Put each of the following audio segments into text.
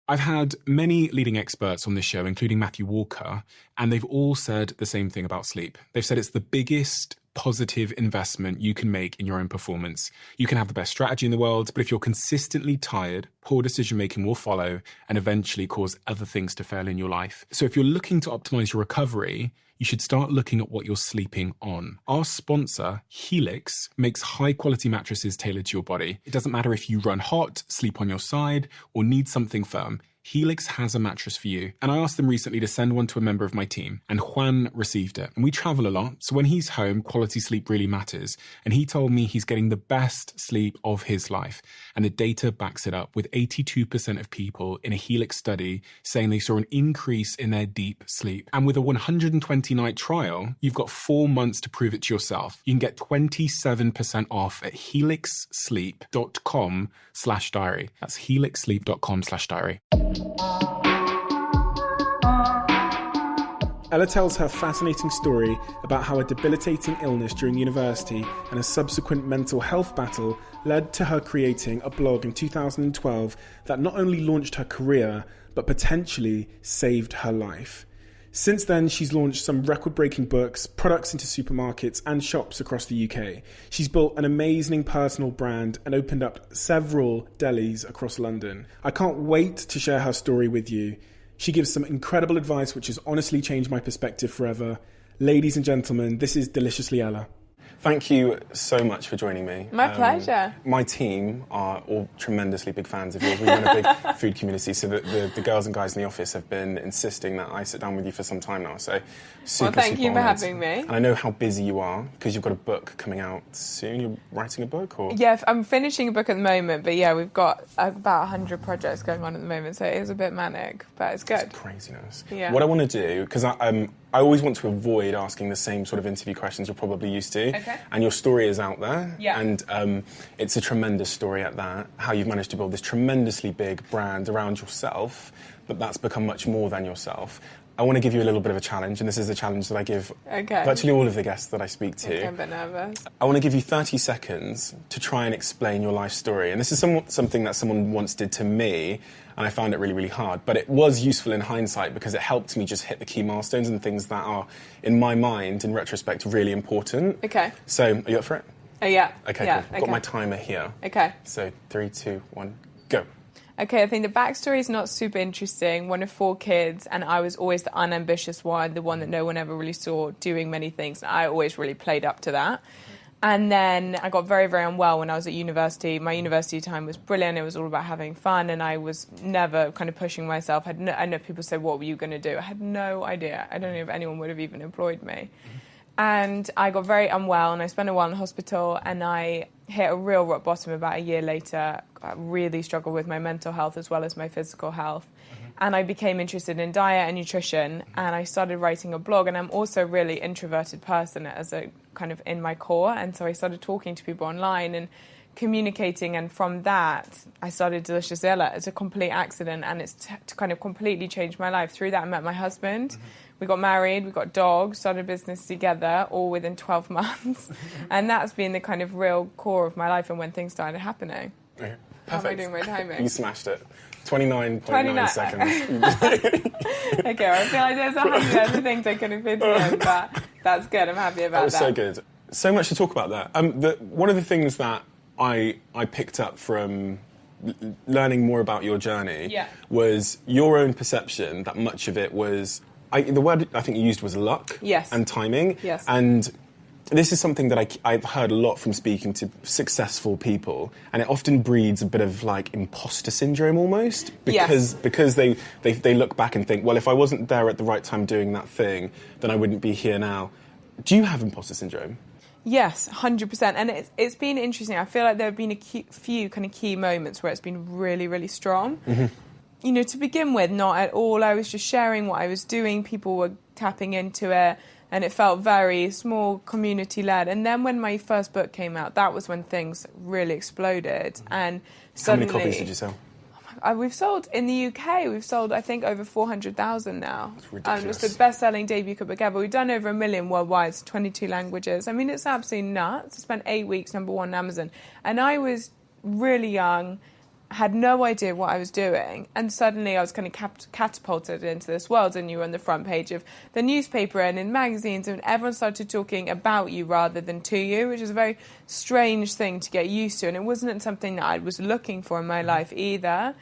I've had many leading experts on this show, including Matthew Walker, and they've all said the same thing about sleep. They've said it's the biggest positive investment you can make in your own performance. You can have the best strategy in the world, but if you're consistently tired, poor decision-making will follow and eventually cause other things to fail in your life. So if you're looking to optimize your recovery, you should start looking at what you're sleeping on. Our sponsor, Helix, makes high-quality mattresses tailored to your body. It doesn't matter if you run hot, sleep on your side, or need something firm. Helix has a mattress for you. And I asked them recently to send one to a member of my team, and Juan received it. And we travel a lot, so when he's home, quality sleep really matters. And he told me he's getting the best sleep of his life. And the data backs it up, with 82% of people in a Helix study saying they saw an increase in their deep sleep. And with a 120-night trial, you've got 4 months to prove it to yourself. You can get 27% off at helixsleep.com/diary. That's helixsleep.com/diary. Ella tells her fascinating story about how a debilitating illness during university and a subsequent mental health battle led to her creating a blog in 2012 that not only launched her career, but potentially saved her life. Since then, she's launched some record-breaking books, products into supermarkets and shops across the UK. She's built an amazing personal brand and opened up several delis across London. I can't wait to share her story with you. She gives some incredible advice which has honestly changed my perspective forever. Ladies and gentlemen, this is Deliciously Ella. Thank you so much for joining me. My pleasure. My team are all tremendously big fans of yours. We run a big food community, so the girls and guys in the office have been insisting that I sit down with you for some time now. So super, thank you for honoured. having me. And I know how busy you are, because you've got a book coming out soon. You're writing a book? Or? Yeah, I'm finishing a book at the moment, but yeah, we've got about 100 projects going on at the moment, so it is a bit manic, but it's good. It's craziness. Yeah. What I want to do, because I always want to avoid asking the same sort of interview questions you're probably used to. Okay. And your story is out there. Yeah. And it's a tremendous story at that, how you've managed to build this tremendously big brand around yourself, but that's become much more than yourself. I want to give you a little bit of a challenge, and this is a challenge that I give virtually all of the guests that I speak to. Okay, I'm a bit nervous. I want to give you 30 seconds to try and explain your life story. And this is something that someone once did to me, and I found it really, really hard. But it was useful in hindsight because it helped me just hit the key milestones and things that are, in my mind, in retrospect, really important. Okay. So, are you up for it? Yeah. Okay, yeah, cool. I've got my timer here. Okay. So, 3, 2, 1, go. Okay, I think the backstory is not super interesting. One of 4 kids, and I was always the unambitious one, the one that no one ever really saw doing many things. And I always really played up to that. And then I got very, very unwell when I was at university. My university time was brilliant. It was all about having fun, and I was never kind of pushing myself. I know people say, what were you going to do? I had no idea. I don't know if anyone would have even employed me. And I got very unwell, and I spent a while in the hospital, and I hit a real rock bottom about a year later. I really struggled with my mental health as well as my physical health. And I became interested in diet and nutrition, and I started writing a blog. And I'm also a really introverted person as a kind of in my core. And so I started talking to people online and communicating. And from that, I started Delicious Ella. It's a complete accident, and it's kind of completely changed my life. Through that, I met my husband. We got married, we got dogs, started a business together, all within 12 months. And that's been the kind of real core of my life and when things started happening. Okay. Perfect. How am I doing my timing? You smashed it. 29.9 seconds. Okay, well, I feel like there's 100 other things I could have fit in, but that's good. I'm happy about that. That was so good. So much to talk about there. One of the things that I picked up from learning more about your journey was your own perception that much of it was... the word I think you used was luck and timing. Yes. And this is something that I've heard a lot from speaking to successful people, and it often breeds a bit of like imposter syndrome almost, because they look back and think, well, if I wasn't there at the right time doing that thing, then I wouldn't be here now. Do you have imposter syndrome? Yes, 100%. And it's been interesting. I feel like there have been a few kind of key moments where it's been really, really strong. Mm-hmm. You know, to begin with, not at all. I was just sharing what I was doing. People were tapping into it, and it felt very small, community-led. And then when my first book came out, that was when things really exploded. And suddenly... How many copies did you sell? We've sold, in the UK, I think, over 400,000 now. That's ridiculous. It was the best-selling debut cookbook ever. We've done over 1 million worldwide, 22 languages. I mean, it's absolutely nuts. I spent 8 weeks #1 on Amazon. And I was really young, had no idea what I was doing, and suddenly I was kind of catapulted into this world, and you were on the front page of the newspaper and in magazines, and everyone started talking about you rather than to you, which is a very strange thing to get used to, and it wasn't something that I was looking for in my life either.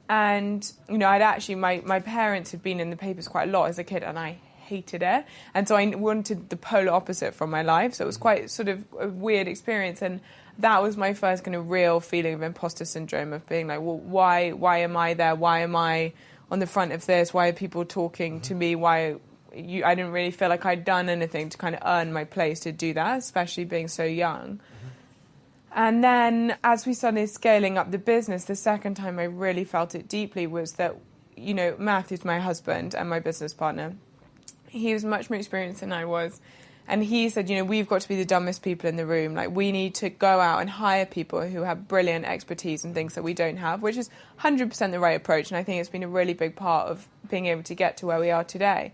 And, you know, I'd actually, my parents had been in the papers quite a lot as a kid, and I hated it, and so I wanted the polar opposite from my life, so it was quite sort of a weird experience. And that was my first kind of real feeling of imposter syndrome, of being like, well, why am I there? Why am I on the front of this? Why are people talking to me? I didn't really feel like I'd done anything to kind of earn my place to do that, especially being so young. And then as we started scaling up the business, the second time I really felt it deeply was that, you know, Matthew's my husband and my business partner. He was much more experienced than I was. And he said, you know, we've got to be the dumbest people in the room. Like, we need to go out and hire people who have brilliant expertise and things that we don't have, which is 100% the right approach. And I think it's been a really big part of being able to get to where we are today.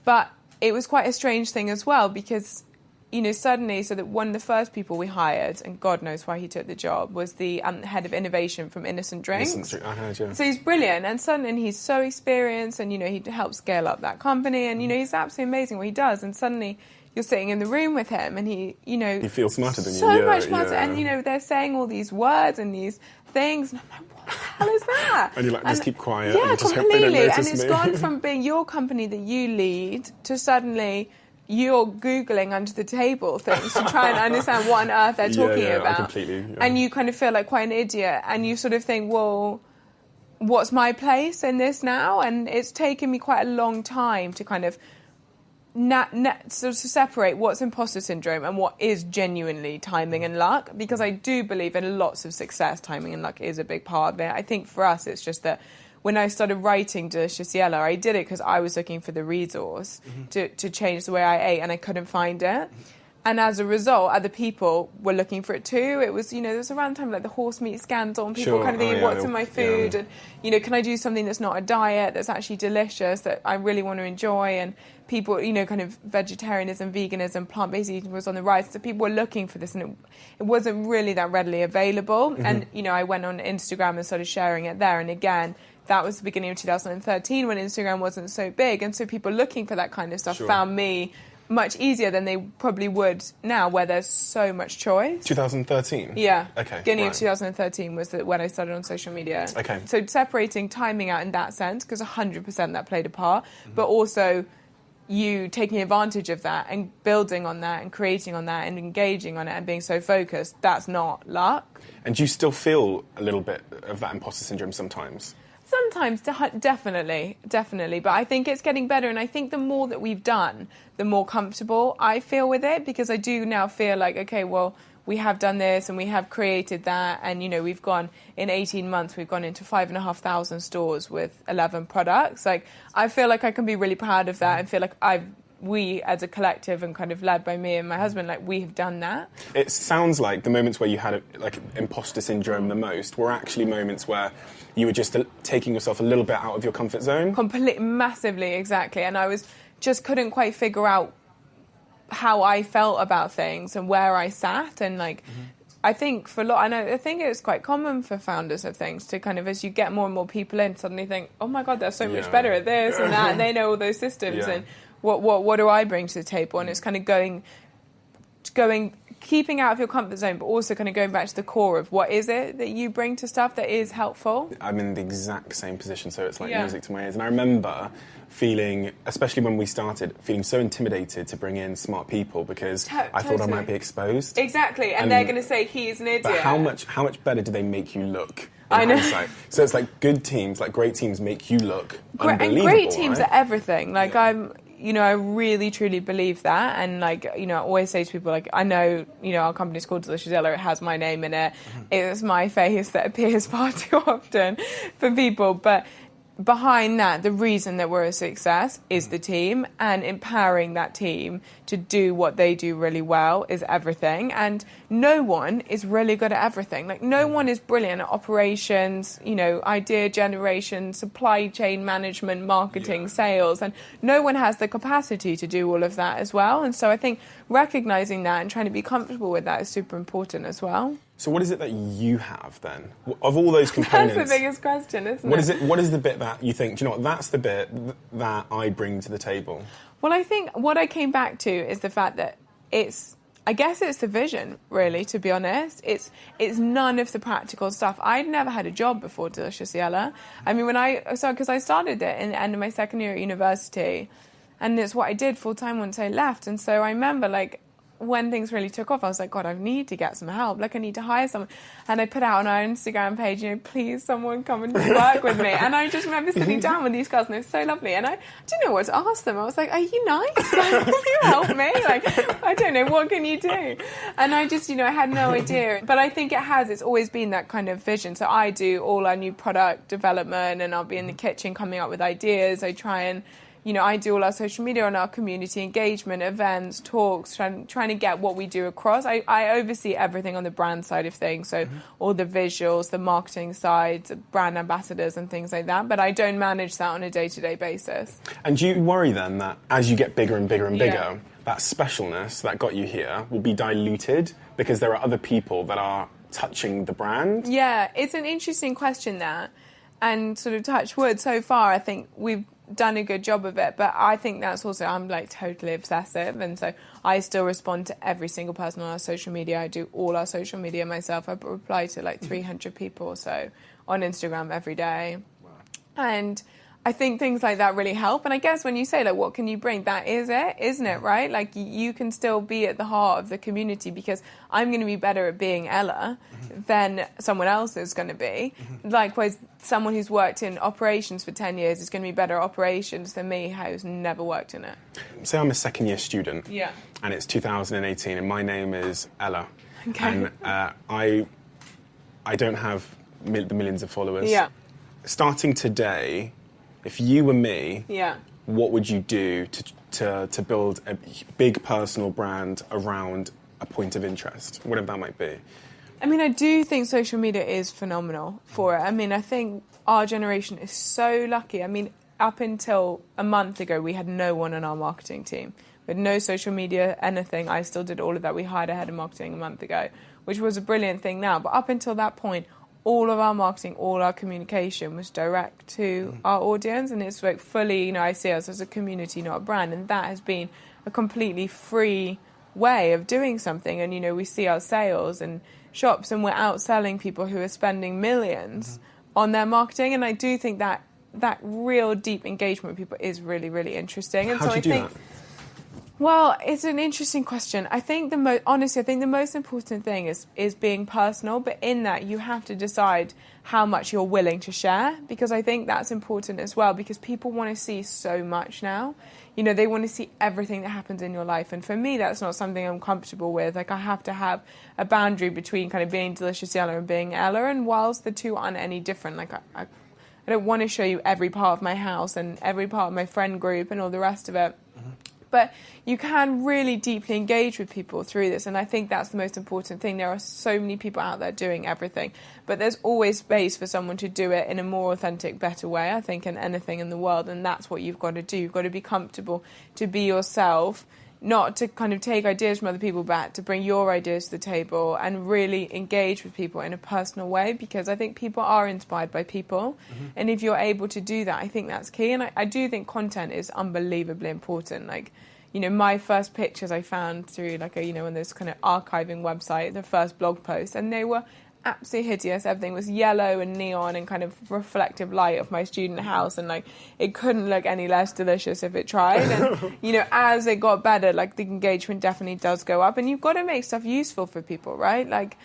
But it was quite a strange thing as well, because, you know, suddenly, so that one of the first people we hired, and God knows why he took the job, was the head of innovation from Innocent Drinks. I heard, yeah. So he's brilliant, and suddenly he's so experienced, and, you know, he helped scale up that company, and, you know, he's absolutely amazing what he does. And suddenly you're sitting in the room with him, and he, you know... He feels smarter than you. So much smarter, and, you know, they're saying all these words and these things, and I'm like, what the hell is that? And you're like, just keep quiet. Yeah, and just completely. Hope they don't notice and it's me. gone from being your company that you lead to suddenly you're Googling under the table things to try and understand what on earth they're talking about. Completely, yeah. And you kind of feel like quite an idiot, and you sort of think, well, what's my place in this now? And it's taken me quite a long time to kind of sort of separate what's imposter syndrome and what is genuinely timing and luck, because I do believe in lots of success, timing and luck is a big part of it. I think for us, it's just that when I started writing Delicious Yellow, I did it because I was looking for the resource to change the way I ate, and I couldn't find it. And as a result, other people were looking for it too. It was, you know, there was around time like the horse meat scandal, and people kind of thinking, what's in my food? And, you know, can I do something that's not a diet, that's actually delicious, that I really want to enjoy? And people, you know, kind of vegetarianism, veganism, plant-based eating was on the rise. So people were looking for this, and it wasn't really that readily available. And, you know, I went on Instagram and started sharing it there. And again, that was the beginning of 2013 when Instagram wasn't so big. And so people looking for that kind of stuff found me much easier than they probably would now, where there's so much choice. 2013? Yeah. Okay. Beginning of 2013 was when I started on social media. Okay. So separating timing out in that sense, because 100% that played a part, but also you taking advantage of that and building on that and creating on that and engaging on it and being so focused, that's not luck. And do you still feel a little bit of that imposter syndrome sometimes? Sometimes, definitely. But I think it's getting better, and I think the more that we've done, the more comfortable I feel with it, because I do now feel like, okay, well, we have done this and we have created that, and, you know, we've gone, in 18 months, we've gone into 5,500 stores with 11 products. Like, I feel like I can be really proud of that and feel like we as a collective, and kind of led by me and my husband, like, we have done that. It sounds like the moments where you had imposter syndrome the most were actually moments where you were just taking yourself a little bit out of your comfort zone. Massively, exactly. And I just couldn't quite figure out how I felt about things and where I sat. And like, I think for a lot, and I think it's quite common for founders of things to kind of, as you get more and more people in, suddenly think, oh my God, they're so much better at this and that, and they know all those systems. And what do I bring to the table? And it's kind of going, keeping out of your comfort zone, but also kind of going back to the core of what is it that you bring to stuff that is helpful. I'm in the exact same position, so it's like music to my ears. And I remember feeling, especially when we started, feeling so intimidated to bring in smart people, because I thought I might be exposed. Exactly, and they're going to say he's an idiot. But how much better do they make you look? I know. Hindsight? So it's like good teams, like great teams, make you look unbelievable. And great teams right? are everything. Like I really truly believe that, and like, you know, I always say to people, like, I know, you know, our company's called Delicious Yellow, it has my name in it. It's my face that appears far too often for people, but behind that, the reason that we're a success is the team, and empowering that team to do what they do really well is everything. And no one is really good at everything. Like, no one is brilliant at operations, you know, idea generation, supply chain management, marketing, sales, and no one has the capacity to do all of that as well. And so I think recognizing that and trying to be comfortable with that is super important as well. So what is it that you have then? Of all those components... That's the biggest question, isn't it? What is the bit that you think, do you know what, that's the bit that I bring to the table? Well, I think what I came back to is the fact that I guess it's the vision, really, to be honest. It's none of the practical stuff. I'd never had a job before Delicious Yella. I mean, because I started it in the end of my second year at university, and it's what I did full-time once I left. And so I remember, like, when things really took off, I was like, God, I need to get some help. Like, I need to hire someone. And I put out on our Instagram page, please, someone come and work with me. And I just remember sitting down with these girls, and they were so lovely. And I didn't know what to ask them. I was like, are you nice? Like, will you help me? Like, I don't know, what can you do? And I just, I had no idea. But I think it's always been that kind of vision. So I do all our new product development, and I'll be in the kitchen coming up with ideas. I try and I do all our social media and our community engagement, events, talks, trying to get what we do across. I oversee everything on the brand side of things, so all the visuals, the marketing side, brand ambassadors and things like that, but I don't manage that on a day-to-day basis. And do you worry then that as you get bigger and bigger and bigger, that specialness that got you here will be diluted because there are other people that are touching the brand? Yeah, it's an interesting question, that. And sort of touch wood, so far I think we've done a good job of it, but I think that's also, I'm like totally obsessive, and so I still respond to every single person on our social media. I do all our social media myself. I reply to like 300 people or so on Instagram every day. Wow. And I think things like that really help. And I guess when you say, like, what can you bring? That is it, isn't it, right? Like, you can still be at the heart of the community, because I'm going to be better at being Ella than someone else is going to be. Likewise, someone who's worked in operations for 10 years is going to be better at operations than me, who's never worked in it. Say I'm a second-year student. Yeah. And it's 2018, and my name is Ella. Okay. And I don't have the millions of followers. Yeah. Starting today, if you were me, what would you do to build a big personal brand around a point of interest, whatever that might be? I mean, I do think social media is phenomenal for it. I mean, I think our generation is so lucky. I mean, up until a month ago, we had no one on our marketing team. We had no social media, anything. I still did all of that. We hired a head of marketing a month ago, which was a brilliant thing now. But up until that point, all of our marketing, all our communication was direct to our audience, and it's like fully, I see us as a community, not a brand, and that has been a completely free way of doing something. And, we see our sales and shops, and we're outselling people who are spending millions on their marketing, and I do think that real deep engagement with people is really, really interesting. And How do you do that? Well, it's an interesting question. I think honestly, the most important thing is being personal, but in that you have to decide how much you're willing to share, because I think that's important as well, because people want to see so much now. They want to see everything that happens in your life, and for me, that's not something I'm comfortable with. Like, I have to have a boundary between kind of being Delicious Yella and being Ella, and whilst the two aren't any different, like I don't want to show you every part of my house and every part of my friend group and all the rest of it. But you can really deeply engage with people through this, and I think that's the most important thing. There are so many people out there doing everything, but there's always space for someone to do it in a more authentic, better way, I think, in anything in the world, and that's what you've got to do. You've got to be comfortable to be yourself, not to kind of take ideas from other people back, to bring your ideas to the table and really engage with people in a personal way, because I think people are inspired by people. And if you're able to do that, I think that's key. And I do think content is unbelievably important. Like, my first pictures I found through like one of those kind of archiving website, the first blog post, and they were absolutely hideous. Everything was yellow and neon and kind of reflective light of my student house, and like it couldn't look any less delicious if it tried. And as it got better, like the engagement definitely does go up, and you've got to make stuff useful for people, right? Like,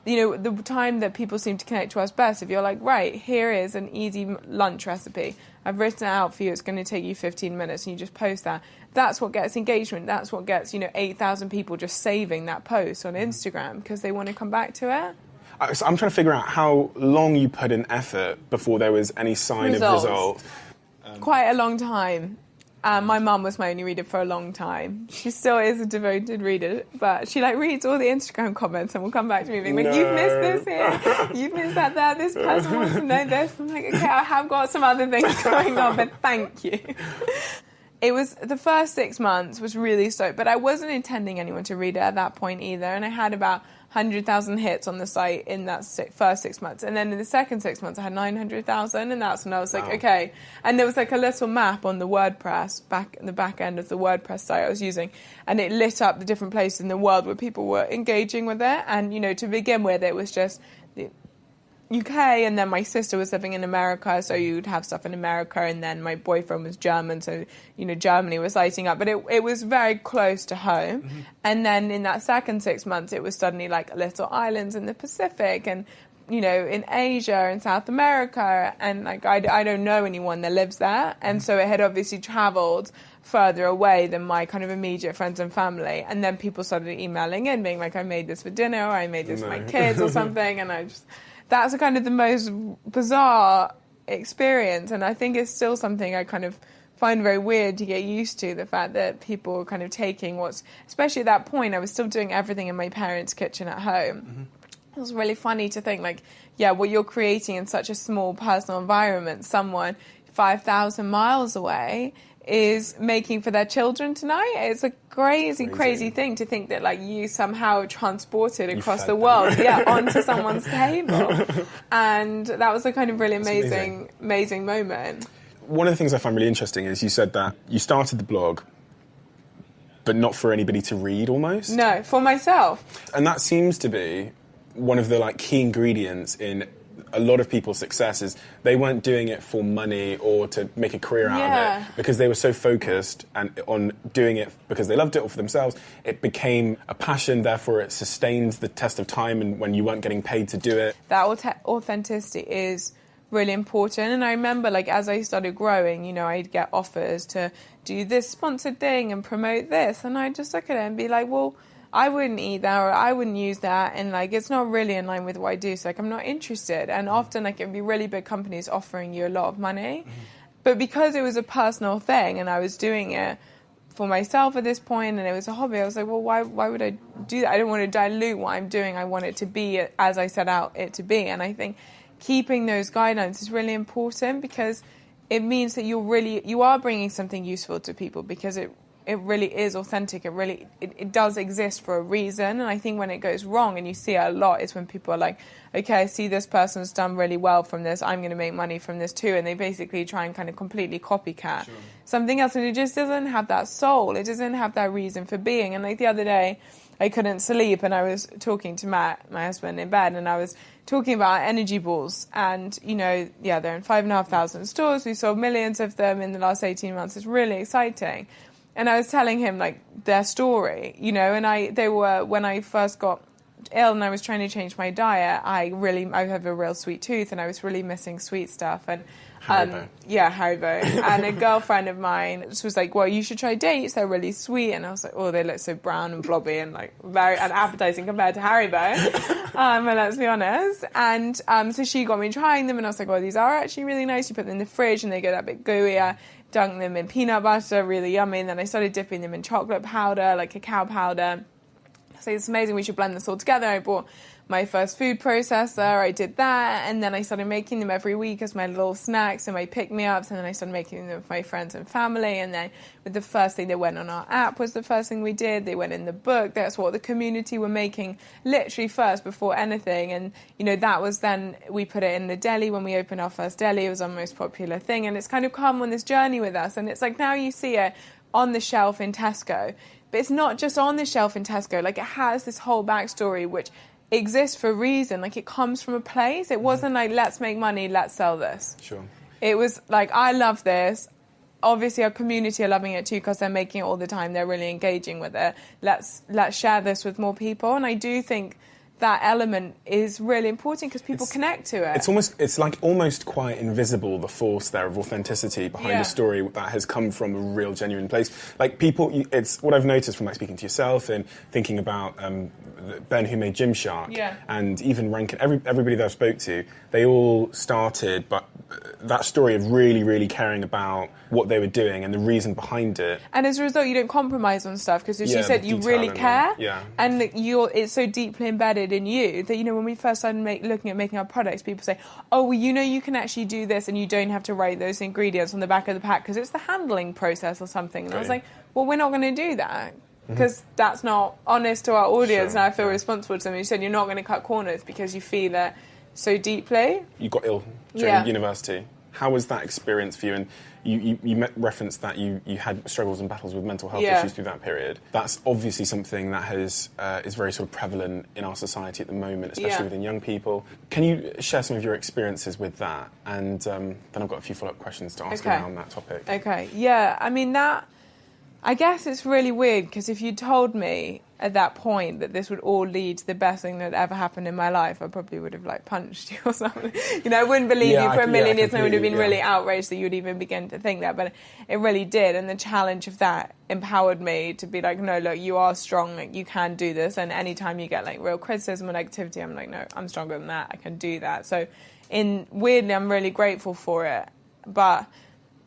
the time that people seem to connect to us best, if you're like, right, here is an easy lunch recipe, I've written it out for you, it's going to take you 15 minutes, and you just post that. That's what gets engagement. That's what gets 8,000 people just saving that post on Instagram because they want to come back to it. So I'm trying to figure out how long you put in effort before there was any sign of result. Quite a long time. My mum was my only reader for a long time. She still is a devoted reader, but she reads all the Instagram comments and will come back to me being like, you've missed this here, you've missed that there, this person wants to know this. I'm like, okay, I have got some other things going on, but thank you. It was, the first 6 months was really slow, but I wasn't intending anyone to read it at that point either, and I had about 100,000 hits on the site in that first 6 months. And then in the second 6 months, I had 900,000. And that's when I was like, okay. And there was like a little map on the WordPress, the back end of the WordPress site I was using. And it lit up the different places in the world where people were engaging with it. And, you know, to begin with, it was just the UK, and then my sister was living in America, so you'd have stuff in America, and then my boyfriend was German, so, you know, Germany was lighting up, but it was very close to home. Mm-hmm. And then in that second 6 months, it was suddenly like little islands in the Pacific, and, you know, in Asia and South America, and like I don't know anyone that lives there, and so it had obviously travelled further away than my kind of immediate friends and family. And then people started emailing in, being like, I made this for dinner, or I made this for my kids or something, and that's kind of the most bizarre experience, and I think it's still something I kind of find very weird to get used to, the fact that people are kind of taking especially at that point, I was still doing everything in my parents' kitchen at home. Mm-hmm. It was really funny to think, like, yeah, what you're creating in such a small personal environment, someone 5,000 miles away is making for their children tonight. It's a crazy thing to think that, like, you somehow transported across the world, onto someone's table. And that was a kind of really amazing moment. One of the things I find really interesting is you said that you started the blog, but not for anybody to read, almost. No, for myself. And that seems to be one of the, like, key ingredients in a lot of people's success is they weren't doing it for money or to make a career out of it, because they were so focused and on doing it because they loved it or for themselves. It became a passion, therefore it sustained the test of time, and when you weren't getting paid to do it. That authenticity is really important. And I remember, like, as I started growing, you know, I'd get offers to do this sponsored thing and promote this, and I'd just look at it and be like, well, I wouldn't eat that, or I wouldn't use that, and, like, it's not really in line with what I do, so, like, I'm not interested. And often, like, it would be really big companies offering you a lot of money. Mm-hmm. But because it was a personal thing and I was doing it for myself at this point and it was a hobby, I was like, well, why would I do that? I don't want to dilute what I'm doing. I want it to be as I set out it to be. And I think keeping those guidelines is really important, because it means that you are bringing something useful to people, because it really is authentic. It does exist for a reason. And I think when it goes wrong, and you see it a lot, is when people are like, okay, I see this person's done really well from this, I'm going to make money from this too. And they basically try and kind of completely copycat something else. And it just doesn't have that soul. It doesn't have that reason for being. And like the other day, I couldn't sleep, and I was talking to Matt, my husband, in bed, and I was talking about energy balls. And, you know, they're in 5,500 stores. We sold millions of them in the last 18 months. It's really exciting. And I was telling him, like, their story, you know, and they were, when I first got ill and I was trying to change my diet, I have a real sweet tooth, and I was really missing sweet stuff. And Haribo. Haribo. And a girlfriend of mine was like, well, you should try dates, they're really sweet. And I was like, oh, they look so brown and blobby and, like, very unappetizing compared to Haribo. And let's be honest. And so she got me trying them, and I was like, well, these are actually really nice. You put them in the fridge and they get a bit gooey. Dunked them in peanut butter, really yummy, and then I started dipping them in chocolate powder, like cacao powder. So it's amazing, we should blend this all together. I bought my first food processor, I did that, and then I started making them every week as my little snacks and my pick-me-ups, and then I started making them with my friends and family, and then with the first thing that went on our app was the first thing we did. They went in the book. That's what the community were making literally first before anything. And, you know, that was then, we put it in the deli when we opened our first deli. It was our most popular thing, and it's kind of come on this journey with us. And it's like, now you see it on the shelf in Tesco, but it's not just on the shelf in Tesco. Like, it has this whole backstory which exists for a reason. Like, it comes from a place. It wasn't like, let's make money, let's sell this. Sure. It was like, I love this. Obviously, our community are loving it too, because they're making it all the time. They're really engaging with it. Let's share this with more people. And I do think that element is really important, because people connect to it. It's like almost quite invisible, the force there of authenticity behind a story that has come from a real, genuine place. Like, people, it's what I've noticed from, like, speaking to yourself and thinking about Ben, who made Gymshark, and even Rankin, everybody that I spoke to, they all started, but that story of really, really caring about what they were doing and the reason behind it. And as a result, you don't compromise on stuff, because as you said, you really care, and it's so deeply embedded in you that, you know, when we first started looking at making our products, people say, oh, well, you know, you can actually do this and you don't have to write those ingredients on the back of the pack because it's the handling process or something. And I was like, well, we're not going to do that. because that's not honest to our audience, Sure, and I feel responsible to them. You said you're not going to cut corners because you feel it so deeply. You got ill during university. How was that experience for you? And you referenced that you had struggles and battles with mental health issues through that period. That's obviously something that is very sort of prevalent in our society at the moment, especially within young people. Can you share some of your experiences with that? And then I've got a few follow-up questions to ask around that topic. Okay, yeah. I mean, I guess it's really weird, because if you told me at that point that this would all lead to the best thing that ever happened in my life, I probably would have punched you or something. I wouldn't believe you for a million years, and I would have been really outraged that you'd even begin to think that. But it really did, and the challenge of that empowered me to be like, no, look, you are strong, you can do this. And anytime you get real criticism or negativity, I'm like, no, I'm stronger than that, I can do that. So weirdly, I'm really grateful for it. But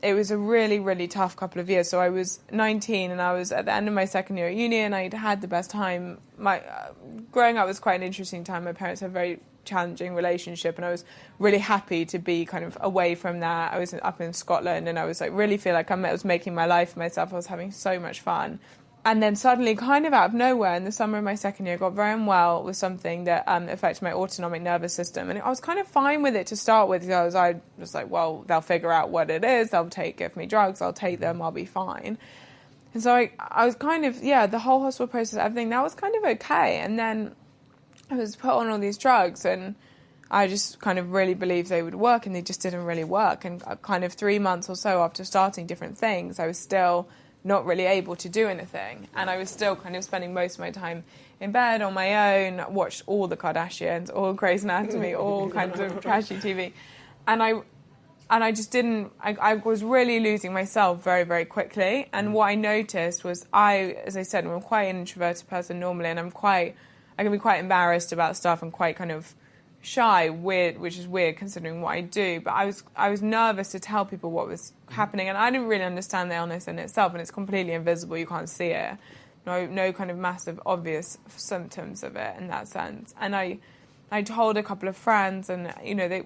it was a really, really tough couple of years. So I was 19 and I was at the end of my second year at uni, and I'd had the best time. Growing up was quite an interesting time. My parents had a very challenging relationship, and I was really happy to be kind of away from that. I was up in Scotland, and I was really feel like I was making my life for myself. I was having so much fun. And then suddenly, kind of out of nowhere, in the summer of my second year, I got very unwell with something that affected my autonomic nervous system. And I was kind of fine with it to start with. I was like, well, they'll figure out what it is. They'll give me drugs. I'll take them. I'll be fine. And so I was kind of, the whole hospital process, everything, that was kind of okay. And then I was put on all these drugs, and I just kind of really believed they would work, and they just didn't really work. And kind of 3 months or so after starting different things, I was still not really able to do anything, and I was still kind of spending most of my time in bed on my own. Watched all the Kardashians, all Grey's Anatomy, all kinds of trashy TV, and I just didn't. I was really losing myself very, very quickly. And what I noticed was, as I said, I'm quite an introverted person normally, and I can be quite embarrassed about stuff and quite kind of shy, weird, which is weird considering what I do. But I was nervous to tell people what was happening, and I didn't really understand the illness in itself, and it's completely invisible. You can't see it. No kind of massive obvious symptoms of it in that sense. And I told a couple of friends, and the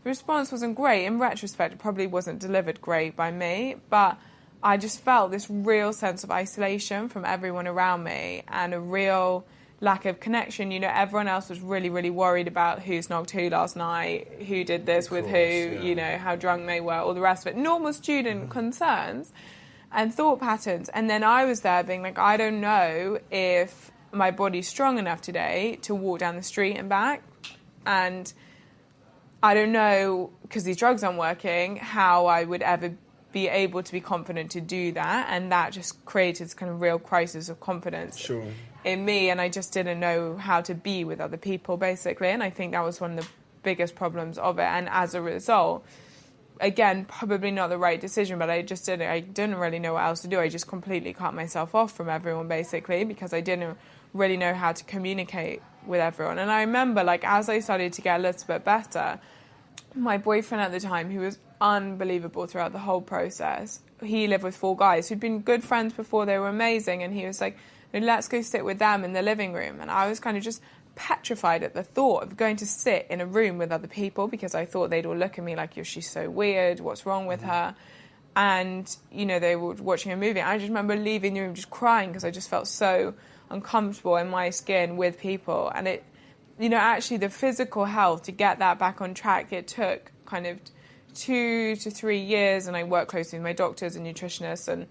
response wasn't great. In retrospect, it probably wasn't delivered great by me, but I just felt this real sense of isolation from everyone around me, and a real lack of connection. Everyone else was really, really worried about who snogged who last night, who did this with who, how drunk they were, all the rest of it. Normal student concerns and thought patterns. And then I was there being like, I don't know if my body's strong enough today to walk down the street and back. And I don't know, because these drugs aren't working, how I would ever be able to be confident to do that. And that just created this kind of real crisis of confidence in me, and I just didn't know how to be with other people, basically. And I think that was one of the biggest problems of it. And as a result, again, probably not the right decision, but I didn't really know what else to do. I just completely cut myself off from everyone, basically, because I didn't really know how to communicate with everyone. And I remember, as I started to get a little bit better, my boyfriend at the time, who was unbelievable throughout the whole process, he lived with 4 guys who'd been good friends before. They were amazing, and he was like, let's go sit with them in the living room. And I was kind of just petrified at the thought of going to sit in a room with other people, because I thought they'd all look at me like, she's so weird, what's wrong with her? And, they were watching a movie. I just remember leaving the room just crying, because I just felt so uncomfortable in my skin with people. And it, actually the physical health, to get that back on track, it took kind of 2 to 3 years, and I worked closely with my doctors and nutritionists and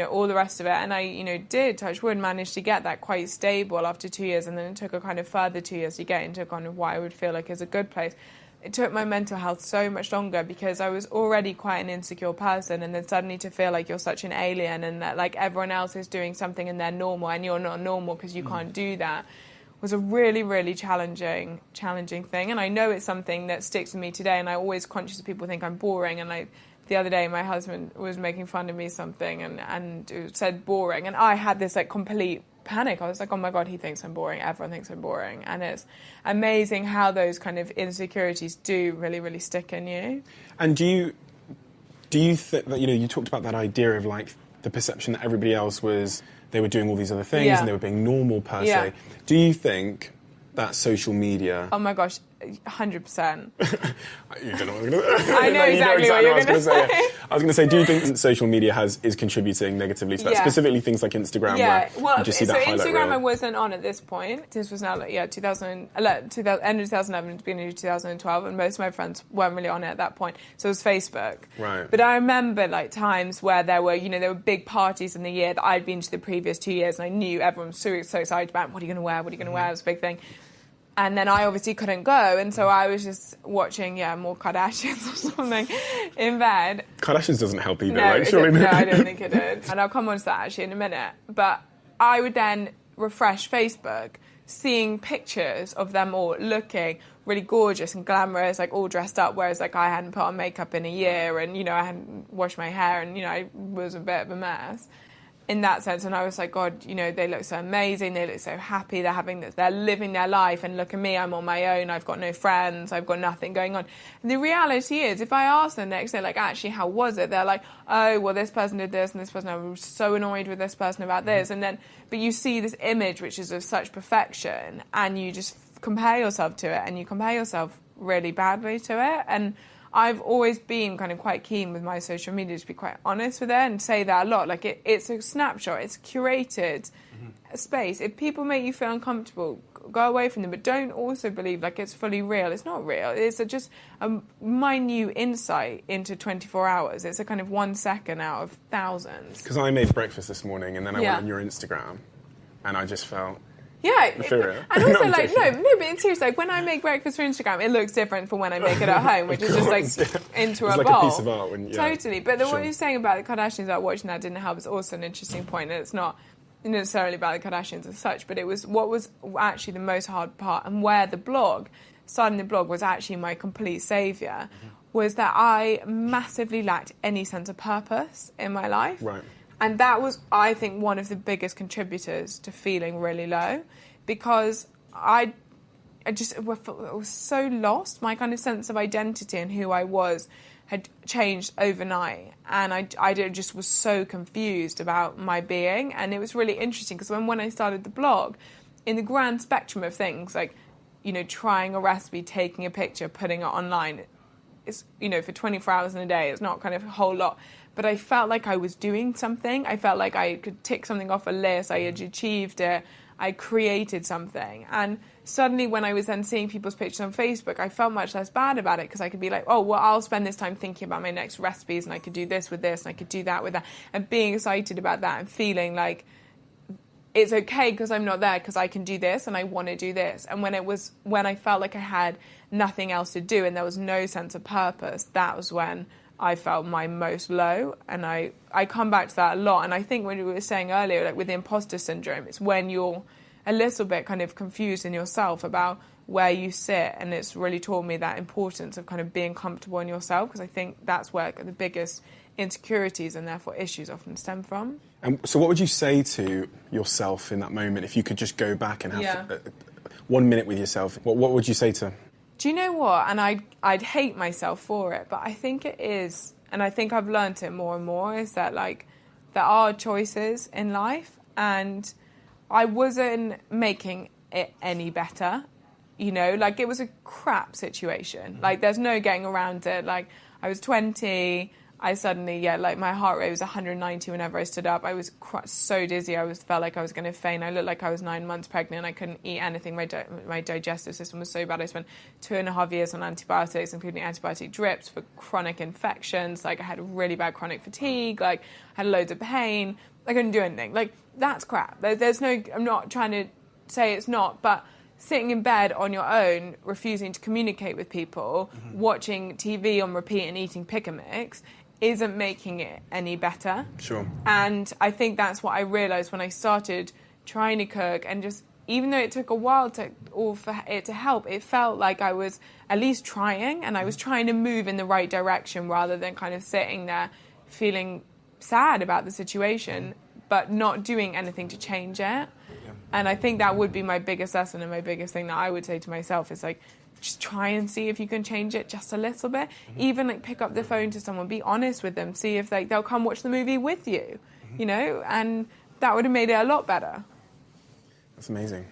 all the rest of it. And I did, touch wood, manage to get that quite stable after 2 years, and then it took a kind of further 2 years to get into kind of what I would feel like is a good place. It took my mental health so much longer, because I was already quite an insecure person, and then suddenly to feel like you're such an alien, and that everyone else is doing something and they're normal and you're not normal because you can't do that, was a really, really challenging thing. And I know it's something that sticks with me today, and I'm always conscious that people think I'm boring. And the other day, my husband was making fun of me something and it said boring, and I had this complete panic. I was like, oh my God, he thinks I'm boring. Everyone thinks I'm boring. And it's amazing how those kind of insecurities do really, really stick in you. And do you think that, you talked about that idea of the perception that everybody else they were doing all these other things and they were being normal per se. Do you think that social media... Oh my gosh, 100%. You don't know what I'm going to say. I know exactly what you're going to say. I was going to say, do you think social media is contributing negatively to that? Specifically things like Instagram, where you just see that highlight Instagram reel. I wasn't on at this point. This was now, end of 2011 to beginning of 2012, and most of my friends weren't really on it at that point. So it was Facebook. Right. But I remember times where there were big parties in the year that I'd been to the previous 2 years, and I knew everyone was so excited about what are you going to wear, what are you going to wear, it was a big thing. And then I obviously couldn't go, and so I was just watching, more Kardashians or something in bed. Kardashians doesn't help either, No, right? Surely no, I don't think it did. And I'll come on to that actually in a minute. But I would then refresh Facebook, seeing pictures of them all looking really gorgeous and glamorous, all dressed up, whereas I hadn't put on makeup in a year, and I hadn't washed my hair, and I was a bit of a mess in that sense. And I was like, God, they look so amazing, they look so happy, they're living their life, and look at me, I'm on my own, I've got no friends, I've got nothing going on. And the reality is, if I ask them next day, actually, how was it? They're like, oh, well, this person did this, and this person, I was so annoyed with this person about this, and then, but you see this image which is of such perfection, and you just compare yourself to it, and you compare yourself really badly to it. And I've always been kind of quite keen with my social media to be quite honest with it and say that a lot. It's a snapshot, it's a curated space. If people make you feel uncomfortable, go away from them, but don't also believe it's fully real. It's not real. It's just a minute insight into 24 hours. It's a kind of 1 second out of thousands. Because I made breakfast this morning, and then I went on your Instagram, and I just felt... Yeah, inferior. And also, but seriously, when I make breakfast for Instagram, it looks different from when I make it at home, which is just into it's a like bowl. A piece of art. Totally. But what you're saying about the Kardashians, about watching that didn't help, is also an interesting point. And it's not necessarily about the Kardashians as such, but it was what was actually the most hard part, and where starting the blog was actually my complete saviour, was that I massively lacked any sense of purpose in my life. Right. And that was, I think, one of the biggest contributors to feeling really low, because I was so lost. My kind of sense of identity and who I was had changed overnight, and I just was so confused about my being. And it was really interesting, because when I started the blog, in the grand spectrum of things, trying a recipe, taking a picture, putting it online, it's, for 24 hours in a day, it's not kind of a whole lot. But I felt like I was doing something. I felt like I could tick something off a list. I had achieved it. I created something. And suddenly when I was then seeing people's pictures on Facebook, I felt much less bad about it, because I could be like, oh, well, I'll spend this time thinking about my next recipes, and I could do this with this, and I could do that with that. And being excited about that, and feeling like it's okay because I'm not there, because I can do this and I want to do this. And when I felt like I had nothing else to do and there was no sense of purpose, that was when I felt my most low. And I come back to that a lot. And I think when we were saying earlier, with the imposter syndrome, it's when you're a little bit kind of confused in yourself about where you sit. And it's really taught me that importance of kind of being comfortable in yourself, because I think that's where the biggest insecurities and therefore issues often stem from. And so what would you say to yourself in that moment, if you could just go back and have 1 minute with yourself? What would you say to... Do you know what? And I'd hate myself for it, but I think it is, and I think I've learned it more and more, is that there are choices in life, and I wasn't making it any better. It was a crap situation. There's no getting around it. I was 20. I suddenly, my heart rate was 190 whenever I stood up. I was so dizzy. Felt like I was going to faint. I looked like I was 9 months pregnant. I couldn't eat anything. My digestive system was so bad. I spent 2.5 years on antibiotics, including antibiotic drips for chronic infections. I had really bad chronic fatigue. I had loads of pain. I couldn't do anything. That's crap. There's no... I'm not trying to say it's not, but... Sitting in bed on your own, refusing to communicate with people, watching TV on repeat and eating pick a mix isn't making it any better. Sure. And I think that's what I realised when I started trying to cook, and just, even though it took a while for it to help, it felt like I was at least trying, and I was trying to move in the right direction rather than kind of sitting there feeling sad about the situation, but not doing anything to change it. And I think that would be my biggest lesson, and my biggest thing that I would say to myself is just try and see if you can change it just a little bit. Even pick up the phone to someone, be honest with them, see if they'll come watch the movie with you, and that would have made it a lot better. That's amazing.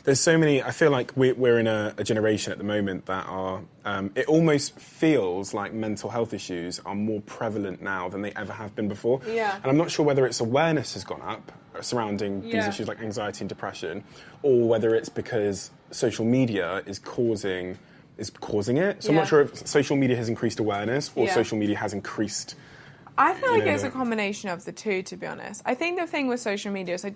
There's so many. I feel like we're in a generation at the moment that are. It almost feels like mental health issues are more prevalent now than they ever have been before. Yeah. And I'm not sure whether it's awareness has gone up surrounding these issues like anxiety and depression, or whether it's because social media is causing it. So I'm not sure if social media has increased awareness or social media has increased. I feel like it's a combination of the two, to be honest. I think the thing with social media is I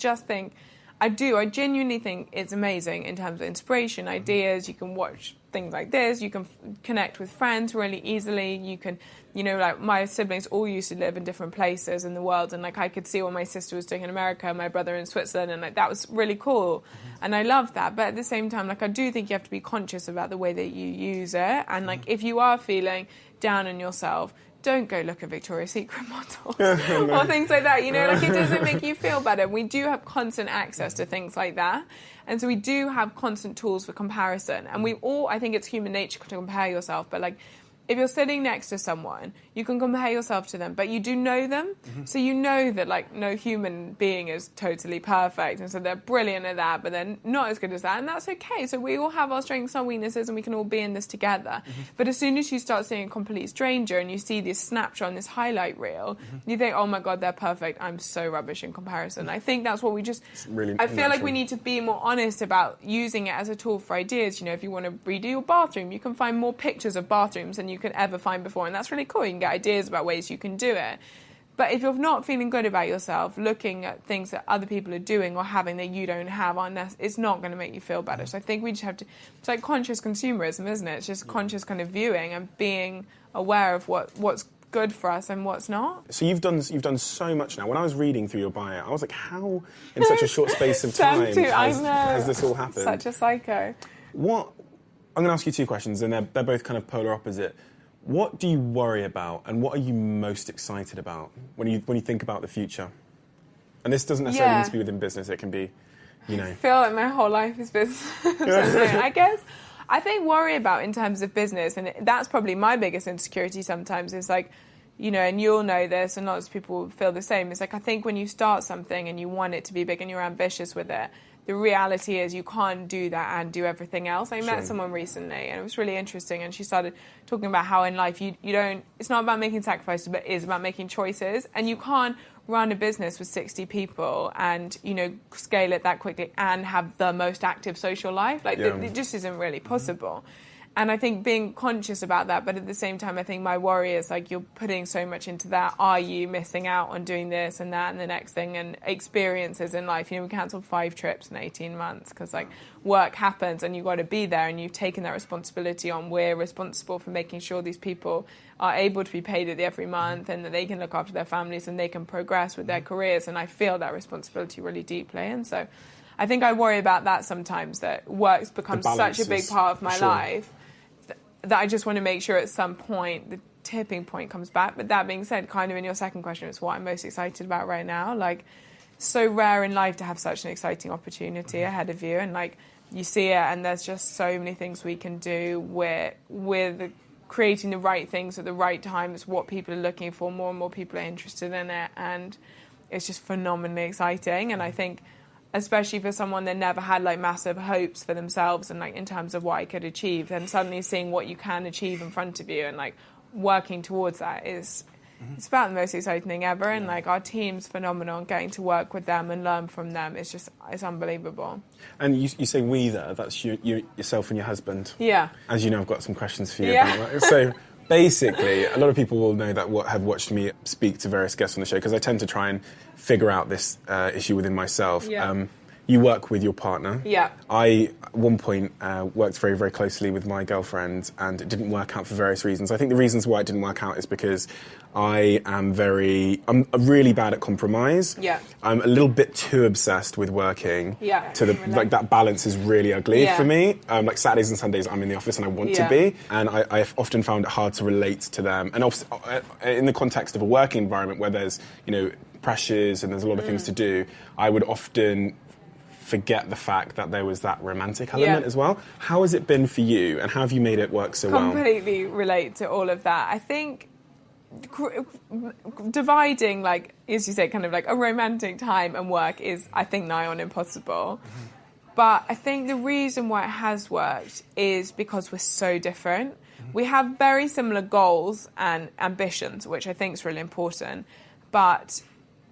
genuinely think it's amazing in terms of inspiration, ideas. You can watch things like this. You can connect with friends really easily. You can, like my siblings all used to live in different places in the world. And like I could see what my sister was doing in America, my brother in Switzerland. And like that was really cool. And I love that. But at the same time, like I do think you have to be conscious about the way that you use it. And like if you are feeling down on yourself, don't go look at Victoria's Secret models or things like that. Like it doesn't make you feel better. We do have constant access to things like that. And so we do have constant tools for comparison. And I think it's human nature to compare yourself. But like, if you're sitting next to someone, you can compare yourself to them, but you do know them. So you know that like no human being is totally perfect. And so they're brilliant at that, but they're not as good as that. And that's okay. So we all have our strengths and weaknesses and we can all be in this together. But as soon as you start seeing a complete stranger and you see this snapshot and this highlight reel, you think, oh my God, they're perfect. I'm so rubbish in comparison. I think that's what I feel like we need to be more honest about using it as a tool for ideas. If you want to redo your bathroom, you can find more pictures of bathrooms than you could ever find before, and that's really cool. You can get ideas about ways you can do it. But if you're not feeling good about yourself, looking at things that other people are doing or having that you don't have, it's not going to make you feel better. So I think we just have to, it's like conscious consumerism, isn't it? It's just conscious kind of viewing and being aware of what's good for us and what's not. So you've done so much now. When I was reading through your bio, I was like, how in such a short space of time has this all happened? Such a psycho. I'm going to ask you two questions, and they're both kind of polar opposite. What do you worry about, and what are you most excited about when you think about the future? And this doesn't necessarily need to be within business. It can be, I feel like my whole life is business. I guess I think worry about in terms of business, and that's probably my biggest insecurity sometimes, is like, and you'll know this, and lots of people feel the same. It's like, I think when you start something and you want it to be big and you're ambitious with it, the reality is you can't do that and do everything else. I met someone recently and it was really interesting, and she started talking about how in life you don't, it's not about making sacrifices, but it is about making choices. And you can't run a business with 60 people and, scale it that quickly and have the most active social life. It just isn't really possible. And I think being conscious about that, but at the same time, I think my worry is like you're putting so much into that. Are you missing out on doing this and that and the next thing, and experiences in life? We cancelled 5 trips in 18 months because like work happens and you've got to be there, and you've taken that responsibility on. We're responsible for making sure these people are able to be paid at every month and that they can look after their families and they can progress with their careers. And I feel that responsibility really deeply. And so I think I worry about that sometimes, that work's become such a big part of my life that I just want to make sure at some point the tipping point comes back. But that being said, kind of in your second question, it's what I'm most excited about right now. Like, so rare in life to have such an exciting opportunity ahead of you, and like you see it, and there's just so many things we can do with creating the right things at the right time. It's what people are looking for. More and more people are interested in it, and it's just phenomenally exciting. And I think, especially for someone that never had like massive hopes for themselves and like in terms of what I could achieve, and suddenly seeing what you can achieve in front of you and like working towards that it's about the most exciting thing ever. And like our team's phenomenal, and getting to work with them and learn from them, it's unbelievable. And you say we there, that's yourself and your husband. Yeah. As you know, I've got some questions for you about that. So basically, a lot of people will know that have watched me speak to various guests on the show, because I tend to try and figure out this issue within myself. Yeah. You work with your partner. Yeah. I, at one point, worked very, very closely with my girlfriend, and it didn't work out for various reasons. I think the reasons why it didn't work out is because I'm really bad at compromise. Yeah. I'm a little bit too obsessed with working. Yeah. Like that balance is really ugly for me. Like Saturdays and Sundays, I'm in the office and I want to be, and I've often found it hard to relate to them. And also, in the context of a working environment where there's, pressures and there's a lot of things to do, I would often forget the fact that there was that romantic element as well. How has it been for you, and how have you made it work so well? Completely relate to all of that. I think dividing, like, as you say, kind of like a romantic time and work is, I think, nigh on impossible. But I think the reason why it has worked is because we're so different. We have very similar goals and ambitions, which I think is really important. But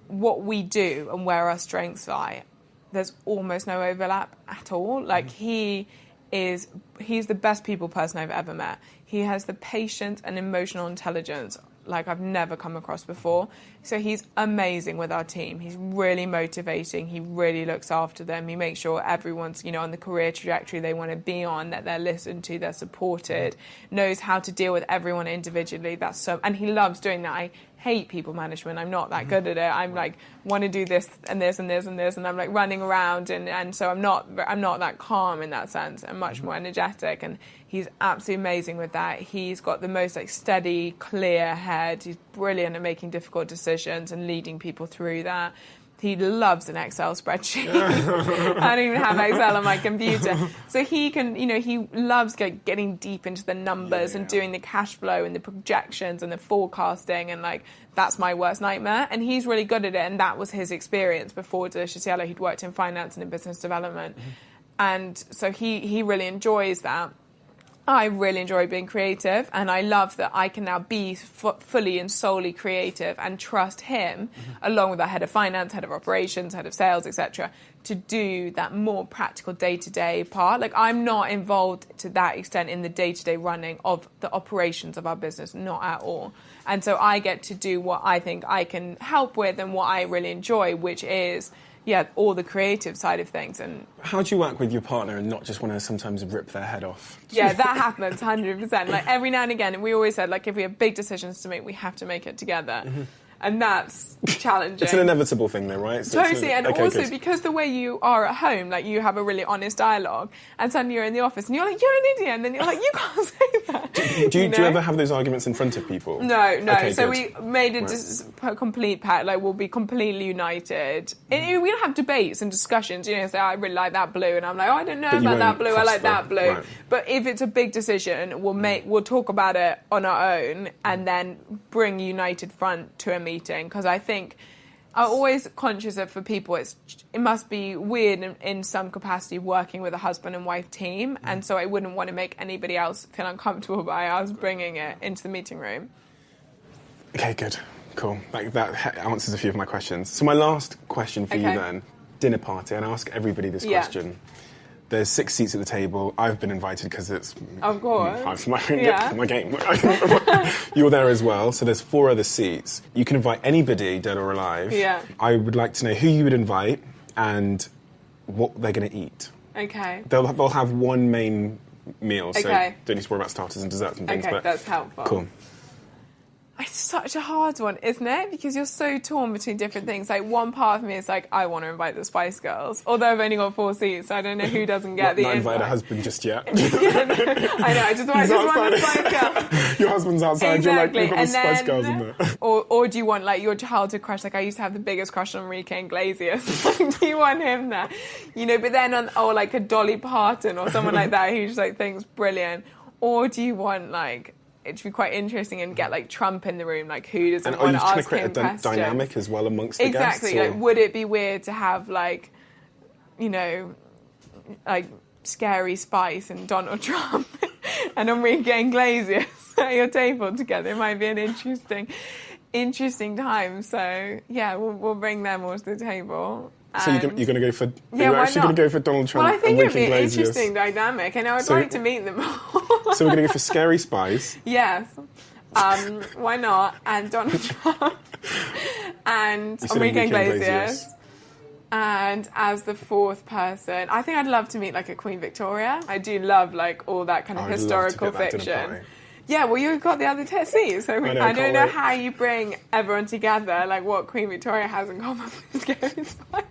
what we do and where our strengths lie, there's almost no overlap at all. Like he's the best people person I've ever met. He has the patience and emotional intelligence like I've never come across before. So he's amazing with our team. He's really motivating. He really looks after them. He makes sure everyone's, on the career trajectory they want to be on, that they're listened to, they're supported, knows how to deal with everyone individually. And he loves doing that. I hate people management. I'm not that good at it. I'm like, want to do this and this and this and this, and I'm like running around, and so I'm not that calm in that sense. I'm much more energetic, and he's absolutely amazing with that. He's got the most steady, clear head. He's brilliant at making difficult decisions and leading people through that. He loves an Excel spreadsheet. I don't even have Excel on my computer. So he can, he loves getting deep into the numbers and doing the cash flow and the projections and the forecasting, and that's my worst nightmare. And he's really good at it, and that was his experience before Delicious Yellow. He'd worked in finance and in business development. And so he really enjoys that. I really enjoy being creative, and I love that I can now be fully and solely creative and trust him, along with our head of finance, head of operations, head of sales, etc., to do that more practical day-to-day part. I'm not involved to that extent in the day-to-day running of the operations of our business, not at all. And so I get to do what I think I can help with and what I really enjoy, which is all the creative side of things. And how do you work with your partner and not just want to sometimes rip their head off? Yeah, that happens 100%. Every now and again, and we always said, if we have big decisions to make, we have to make it together. And that's challenging. It's an inevitable thing though, right? So totally, and also because the way you are at home, you have a really honest dialogue, and suddenly you're in the office and you're like, you're an idiot, and then you're like, you can't say that. Do you ever have those arguments in front of people? No. Okay, so good. we made a complete pact, we'll be completely united. And we don't have debates and discussions, say, I really like that blue, and I'm like, I don't know about that blue, I like that blue. Right. But if it's a big decision, we'll talk about it on our own, and then bring united front to a meeting, because I think I'm always conscious that for people it must be weird in some capacity working with a husband and wife team, and so I wouldn't want to make anybody else feel uncomfortable by us bringing it into the meeting room. Okay, good, cool. That answers a few of my questions. So my last question for you then, dinner party, and I ask everybody this question. There's 6 seats at the table. I've been invited because it's... Of course. my game. You're there as well. So there's 4 other seats. You can invite anybody, dead or alive. Yeah. I would like to know who you would invite and what they're going to eat. Okay. They'll have one main meal, so Okay. don't need to worry about starters and desserts and things. Okay, but that's helpful. Cool. It's such a hard one, isn't it? Because you're so torn between different things. One part of me is I want to invite the Spice Girls. Although I've only got 4 seats, so I don't know who doesn't get the invite. Not invited a husband just yet. I know, I just want the Spice Girls. Your husband's outside, Exactly. You're like, we've got the Spice Girls in there. Or do you want your childhood crush? I used to have the biggest crush on Enrique Iglesias. Do you want him there? But then a Dolly Parton or someone like that who just thinks brilliant. Or do you want it should be quite interesting and get Trump in the room, who doesn't want to ask him questions? And are you trying to create a dynamic as well amongst the guests? Exactly. Would it be weird to have Scary Spice and Donald Trump and Enrique Iglesias at your table together? It might be an interesting time. So we'll bring them all to the table. So you're going to go for? Yeah, you're actually going to go for Donald Trump? Well, I think it'd be an interesting dynamic, and I would like to meet them all. So we're going to go for Scary Spice. Yes. Why not? And Donald Trump and Enrique Iglesias. And as the 4th person, I think I'd love to meet a Queen Victoria. I do love all that kind of historical fiction. Yeah, well, you've got the other seats, so I don't know how you bring everyone together, what Queen Victoria has in common with Scary Spice.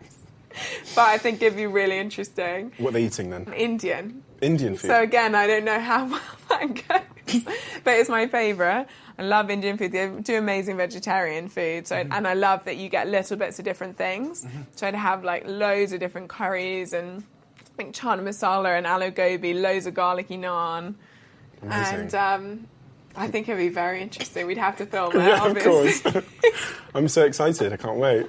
But I think it'd be really interesting. What are they eating then? Indian food. So again, I don't know how well that goes, but it's my favourite. I love Indian food. They do amazing vegetarian food, so and I love that you get little bits of different things. So I'd have loads of different curries and chana masala and aloo gobi, loads of garlicky naan. Amazing. And I think it'd be very interesting. We'd have to film it, obviously. Of course. I'm so excited. I can't wait.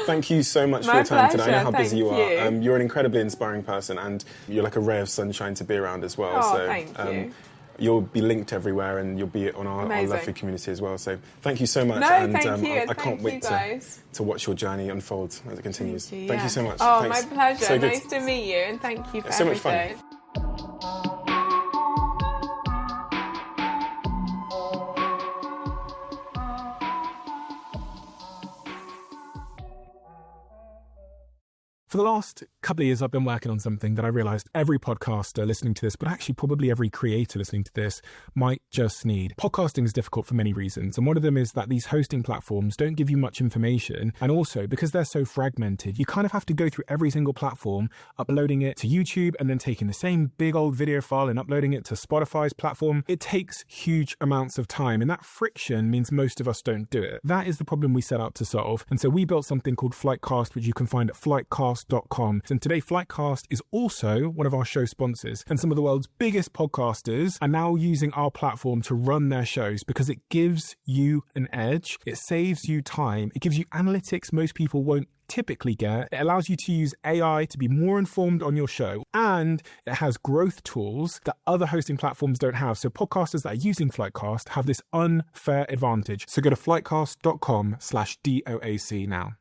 Thank you so much for your time today. I know how busy you Thank are. you. You're an incredibly inspiring person, and you're like a ray of sunshine to be around as well. Oh, so, thank you. You'll be linked everywhere, and you'll be on our lovely community as well. So thank you so much. No, and thank you. I can't wait to watch your journey unfold as it continues. Thank you so much. Oh, Thanks. my pleasure. So nice to meet you, and thank you for so much everything. fun. For the last couple of years, I've been working on something that I realised every podcaster listening to this, but actually probably every creator listening to this, might just need. Podcasting is difficult for many reasons, and one of them is that these hosting platforms don't give you much information, and also, because they're so fragmented, you kind of have to go through every single platform, uploading it to YouTube, and then taking the same big old video file and uploading it to Spotify's platform. It takes huge amounts of time, and that friction means most of us don't do it. That is the problem we set out to solve, and so we built something called Flightcast, which you can find at flightcast.com. And today, Flightcast is also one of our show sponsors. And some of the world's biggest podcasters are now using our platform to run their shows because it gives you an edge. It saves you time. It gives you analytics most people won't typically get. It allows you to use AI to be more informed on your show, and it has growth tools that other hosting platforms don't have. So podcasters that are using Flightcast have this unfair advantage. So go to flightcast.com/DOAC now.